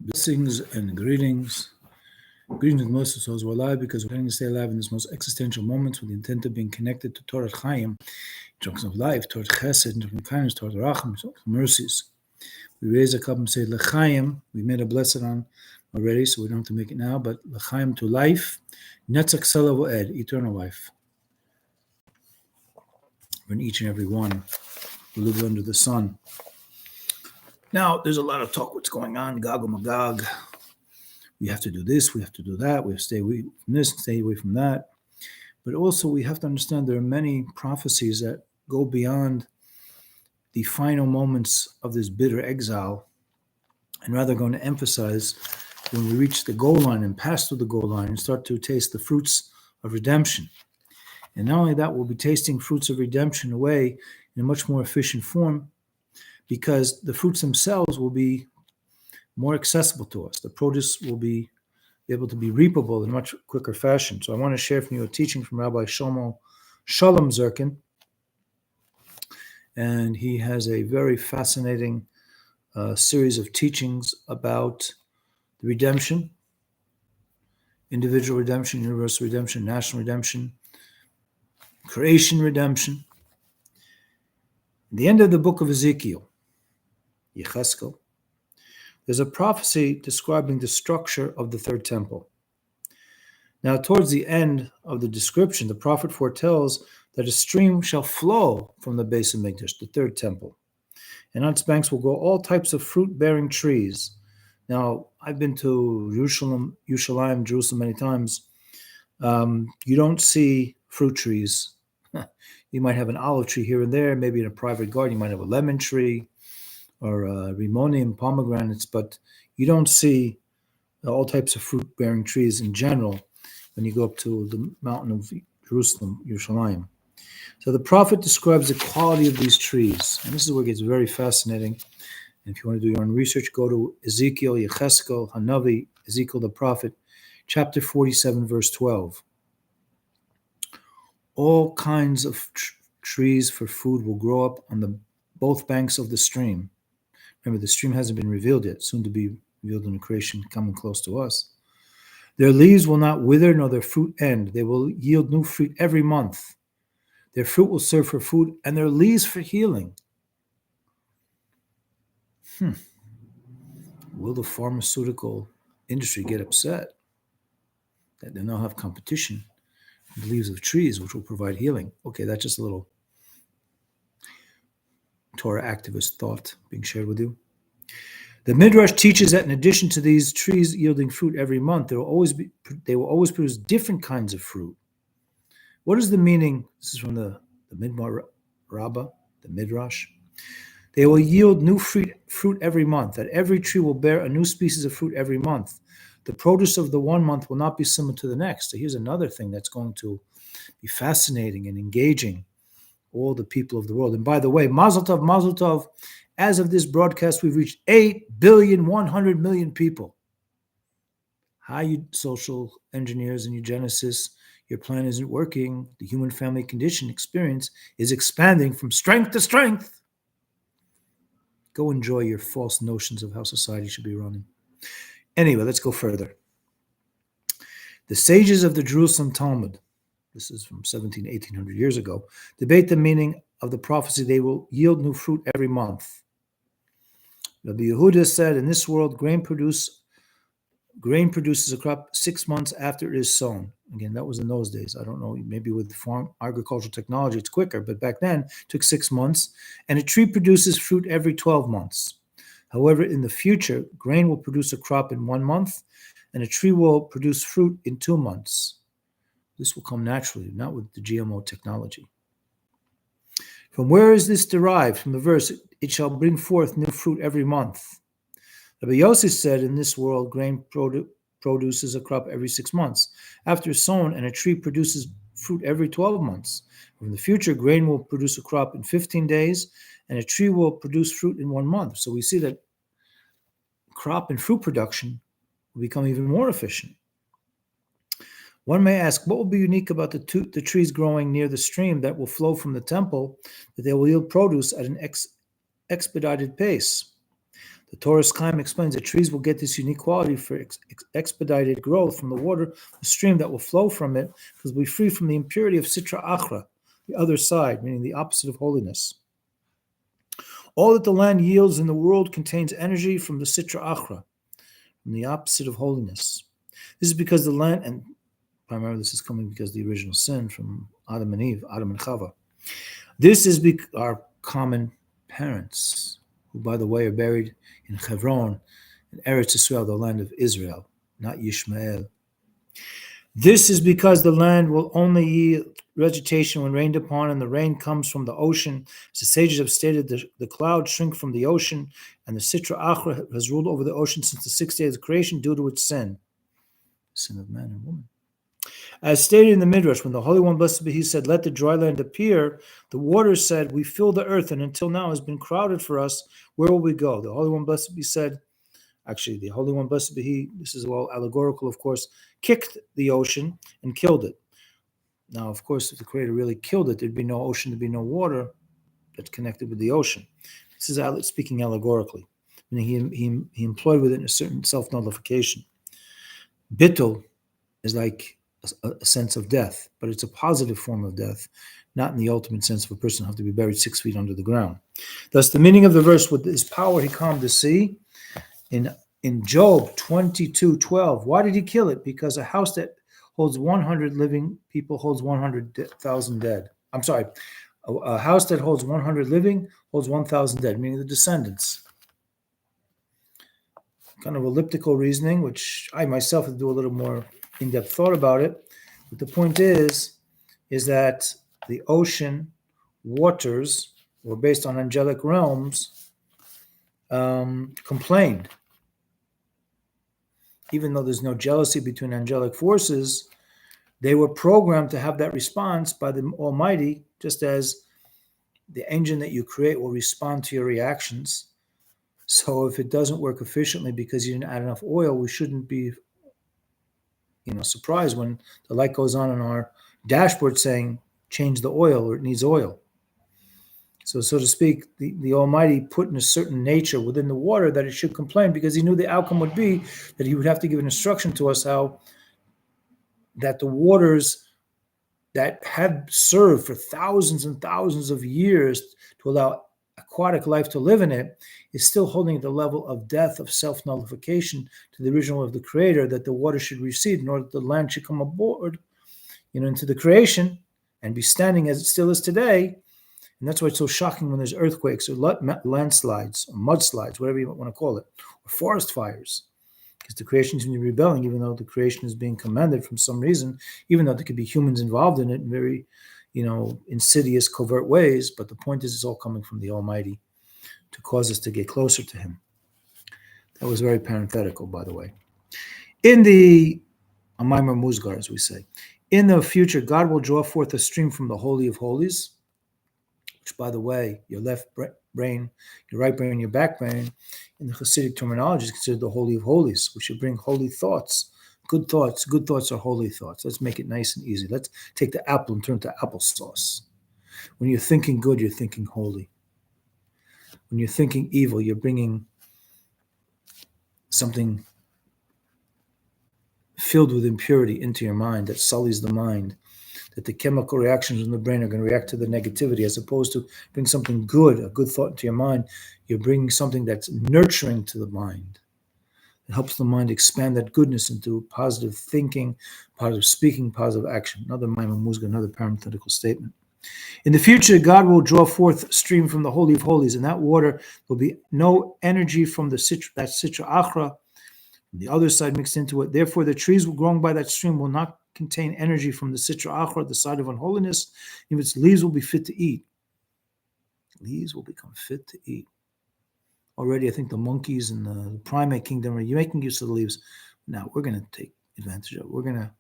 Blessings and greetings. Greetings with most of souls who are alive because we're trying to stay alive in this most existential moments with the intent of being connected to Torah Chaim, chunks of life, Torah Chesed, and kindness, Torah Racham, mercies. We raise a cup and say L'chaim. We made a blessed on already, so we don't have to make it now, but L'chaim to life, Netzach Selav Ed, eternal life. For each and every one who live under the sun. Now, there's a lot of talk what's going on, Gog and Magog. We have to do this, we have to do that, we have to stay away from this, stay away from that. But also we have to understand there are many prophecies that go beyond the final moments of this bitter exile, and rather going to emphasize when we reach the goal line and pass through the goal line and start to taste the fruits of redemption. And not only that, we'll be tasting fruits of redemption away in a much more efficient form, because the fruits themselves will be more accessible to us. The produce will be able to be reapable in a much quicker fashion. So I want to share from you a teaching from Rabbi Shalom Zirkin. And he has a very fascinating series of teachings about the redemption, individual redemption, universal redemption, national redemption, creation redemption. At the end of the book of Ezekiel, Yecheskel, there's a prophecy describing the structure of the third temple. Now, towards the end of the description, the prophet foretells that a stream shall flow from the base of Mikdash, the third temple, and on its banks will grow all types of fruit-bearing trees. Now, I've been to Yerushalayim, Jerusalem many times. You don't see fruit trees. You might have an olive tree here and there, maybe in a private garden. You might have a lemon tree or rimonium, pomegranates, but you don't see all types of fruit-bearing trees in general when you go up to the mountain of Jerusalem, Yerushalayim. So the prophet describes the quality of these trees, and this is where it gets very fascinating. And if you want to do your own research, go to Ezekiel, Yecheskel, Hanavi, Ezekiel the prophet, chapter 47, verse 12. All kinds of trees for food will grow up on both banks of the stream. Remember, the stream hasn't been revealed yet, soon to be revealed in the creation coming close to us. Their leaves will not wither, nor their fruit end. They will yield new fruit every month. Their fruit will serve for food, and their leaves for healing. Will the pharmaceutical industry get upset that they now have competition with leaves of trees, which will provide healing? Okay, that's just a little Torah activist thought being shared with you. The Midrash teaches that in addition to these trees yielding fruit every month, they will always produce different kinds of fruit. What is the meaning? This is from the Midmar Rabbah, the Midrash. They will yield new fruit every month, that every tree will bear a new species of fruit every month. The produce of the one month will not be similar to the next. So here's another thing that's going to be fascinating and engaging all the people of the world. And by the way, Mazel Tov, as of this broadcast, we've reached 8,100,000,000 people. Hi, you social engineers and eugenicists. Your plan isn't working. The human family condition experience is expanding from strength to strength. Go enjoy your false notions of how society should be running. Anyway, let's go further. The sages of the Jerusalem Talmud, this is from 1800 years ago, debate the meaning of the prophecy they will yield new fruit every month. Rabbi Yehuda said, in this world, grain produces a crop 6 months after it is sown. Again, that was in those days. I don't know, maybe with farm agricultural technology, it's quicker, but back then it took 6 months, and a tree produces fruit every 12 months. However, in the future, grain will produce a crop in 1 month, and a tree will produce fruit in 2 months. This will come naturally, not with the GMO technology. From where is this derived? From the verse, it shall bring forth new fruit every month. Rabbi Yossi said, in this world, grain produces a crop every 6 months. After sown, and a tree produces fruit every 12 months. In the future, grain will produce a crop in 15 days, and a tree will produce fruit in 1 month. So we see that crop and fruit production will become even more efficient. One may ask, what will be unique about the trees growing near the stream that will flow from the temple, that they will yield produce at an expedited pace? The Torah's Chaim explains that trees will get this unique quality for expedited growth from the water, the stream that will flow from it, because we'll be free from the impurity of Sitra Achra, the other side, meaning the opposite of holiness. All that the land yields in the world contains energy from the Sitra Achra, from the opposite of holiness. This is because the land, and primarily this is coming because of the original sin from Adam and Eve, Adam and Chava. This is our common parents, who, by the way, are buried in Hebron, in Eretz Israel, the land of Israel, not Yishmael. This is because the land will only yield vegetation when rained upon, and the rain comes from the ocean. As the sages have stated, the clouds shrink from the ocean, and the Sitra Achra has ruled over the ocean since the 6th day of the creation due to its sin of man and woman. As stated in the Midrash, when the Holy One, blessed be He, said, "Let the dry land appear," the waters said, "We fill the earth, and until now has been crowded for us. Where will we go?" The Holy One, blessed be said, actually, the Holy One, blessed be He, this is all allegorical, of course, kicked the ocean and killed it. Now, of course, if the Creator really killed it, there'd be no ocean, there'd be no water that's connected with the ocean. This is speaking allegorically, meaning he employed within a certain self-nullification. Bittul is like a sense of death, but it's a positive form of death, not in the ultimate sense of a person have to be buried 6 feet under the ground. Thus, the meaning of the verse, with his power he calmed the sea. In Job 22:12, why did he kill it? Because a house that holds 100 living people holds 100,000 dead. I'm sorry, a house that holds 100 living holds 1,000 dead, meaning the descendants. Kind of elliptical reasoning, which I myself have to do a little more in-depth thought about it. But the point is that the ocean waters were based on angelic realms, complained. Even though there's no jealousy between angelic forces, they were programmed to have that response by the Almighty, just as the engine that you create will respond to your reactions. So if it doesn't work efficiently because you didn't add enough oil, we shouldn't be surprised when the light goes on our dashboard saying, change the oil, or it needs oil. So to speak, the Almighty put in a certain nature within the water that it should complain, because he knew the outcome would be that he would have to give an instruction to us how that the waters that had served for thousands and thousands of years to allow aquatic life to live in it is still holding the level of death, of self-nullification to the original of the Creator, that the water should recede in order that the land should come aboard, into the creation and be standing as it still is today. And that's why it's so shocking when there's earthquakes or landslides or mudslides, whatever you want to call it, or forest fires, because the creation is rebelling, even though the creation is being commanded from some reason, even though there could be humans involved in it in very, insidious, covert ways. But the point is, it's all coming from the Almighty to cause us to get closer to Him. That was very parenthetical, by the way. In the Maimer Musgar, as we say, in the future, God will draw forth a stream from the Holy of Holies, which, by the way, your left brain, your right brain, your back brain, in the Hasidic terminology is considered the Holy of Holies, which should bring holy thoughts. Good thoughts. Good thoughts are holy thoughts. Let's make it nice and easy. Let's take the apple and turn it to applesauce. When you're thinking good, you're thinking holy. When you're thinking evil, you're bringing something filled with impurity into your mind that sullies the mind, that the chemical reactions in the brain are going to react to the negativity, as opposed to bring something good, a good thought into your mind. You're bringing something that's nurturing to the mind. It helps the mind expand that goodness into positive thinking, positive speaking, positive action. Another Maimon Musga, another parenthetical statement. In the future, God will draw forth a stream from the Holy of Holies, and that water will be no energy from that Sitra Achra, the other side mixed into it. Therefore, the trees growing by that stream will not contain energy from the Sitra Achra, the side of unholiness. If its leaves will be fit to eat. Leaves will become fit to eat. Already, I think the monkeys and the primate kingdom are making use of the leaves. Now we're going to take advantage of it. We're going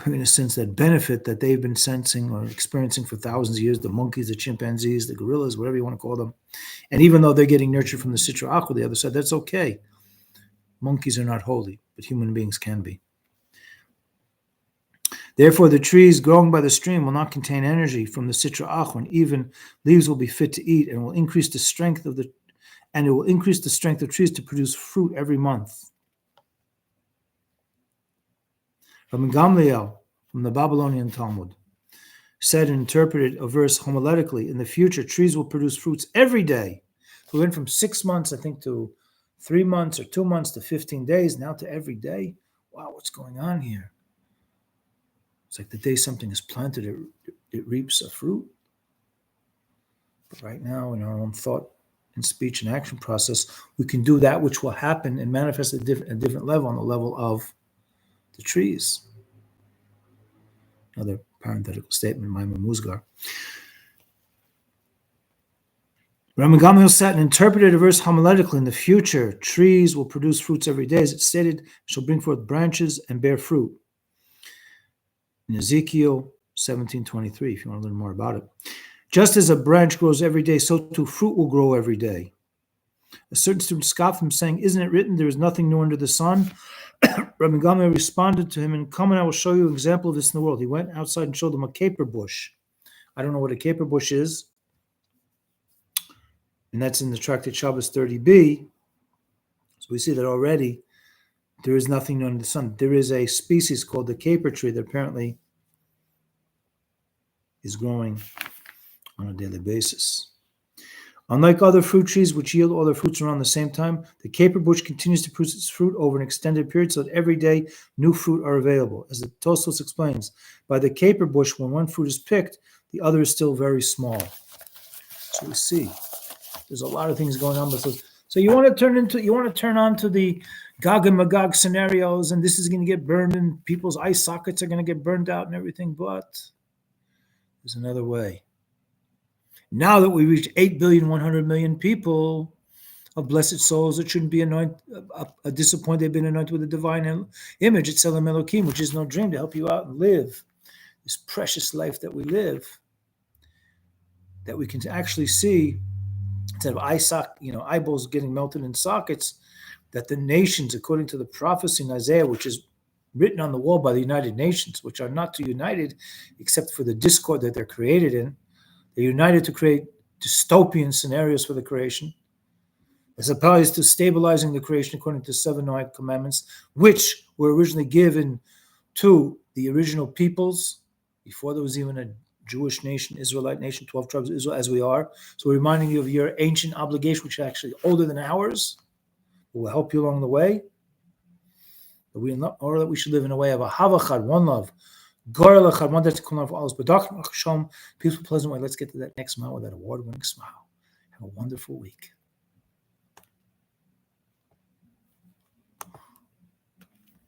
to sense that benefit that they've been sensing or experiencing for thousands of years. The monkeys, the chimpanzees, the gorillas, whatever you want to call them. And even though they're getting nurtured from the Sitra Achra, the other side, that's okay. Monkeys are not holy, but human beings can be. Therefore, the trees growing by the stream will not contain energy from the Sitra Achra, and even leaves will be fit to eat and will increase the strength of the and it will increase the strength of trees to produce fruit every month. Rabbi Gamliel from the Babylonian Talmud said and interpreted a verse homiletically, in the future, trees will produce fruits every day. We went from 6 months, I think, to 3 months or 2 months to 15 days, now to every day. Wow, what's going on here? It's like the day something is planted, it reaps a fruit. But right now, in our own thought and speech and action process, we can do that which will happen and manifest at a different level, on the level of the trees. Another parenthetical statement, Maimon Musgar. Rabbi Gamliel sat and interpreted a verse homiletically. In the future, trees will produce fruits every day. As it stated, shall bring forth branches and bear fruit. In Ezekiel 17:23, if you want to learn more about it. Just as a branch grows every day, so too fruit will grow every day. A certain student scoffed him, saying, isn't it written, there is nothing new under the sun? Rabbi Gamliel responded to him, and come and I will show you an example of this in the world. He went outside and showed them a caper bush. I don't know what a caper bush is, and that's in the Tractate Shabbos 30b. So we see that already there is nothing new under the sun. There is a species called the caper tree that apparently is growing on a daily basis. Unlike other fruit trees, which yield all their fruits around the same time, the caper bush continues to produce its fruit over an extended period so that every day new fruit are available. As the Tosfos explains, by the caper bush, when one fruit is picked, the other is still very small. So we see there's a lot of things going on. So you want to turn on to the Gog and Magog scenarios, and this is going to get burned, and people's eye sockets are going to get burned out and everything, but there's another way. Now that we reach 8,100,000,000 people of blessed souls that shouldn't be anointed, disappointed they've been anointed with the divine image, it's Tselem Elokim, which is no dream, to help you out and live this precious life that we live, that we can actually see, instead of eyeballs getting melted in sockets, that the nations, according to the prophecy in Isaiah, which is written on the wall by the United Nations, which are not too united except for the discord that they're created in, they're united to create dystopian scenarios for the creation, as opposed to stabilizing the creation according to 7 Noahic commandments, which were originally given to the original peoples before there was even a Jewish nation, Israelite nation, 12 tribes of Israel, as we are. So we're reminding you of your ancient obligation, which is actually older than ours, but will help you along the way. Or that we should live in a way of a havachad, one love, Gorel Echad, one that's calling for all this. But peaceful, pleasant way. Let's get to that next smile with that award-winning smile. Have a wonderful week.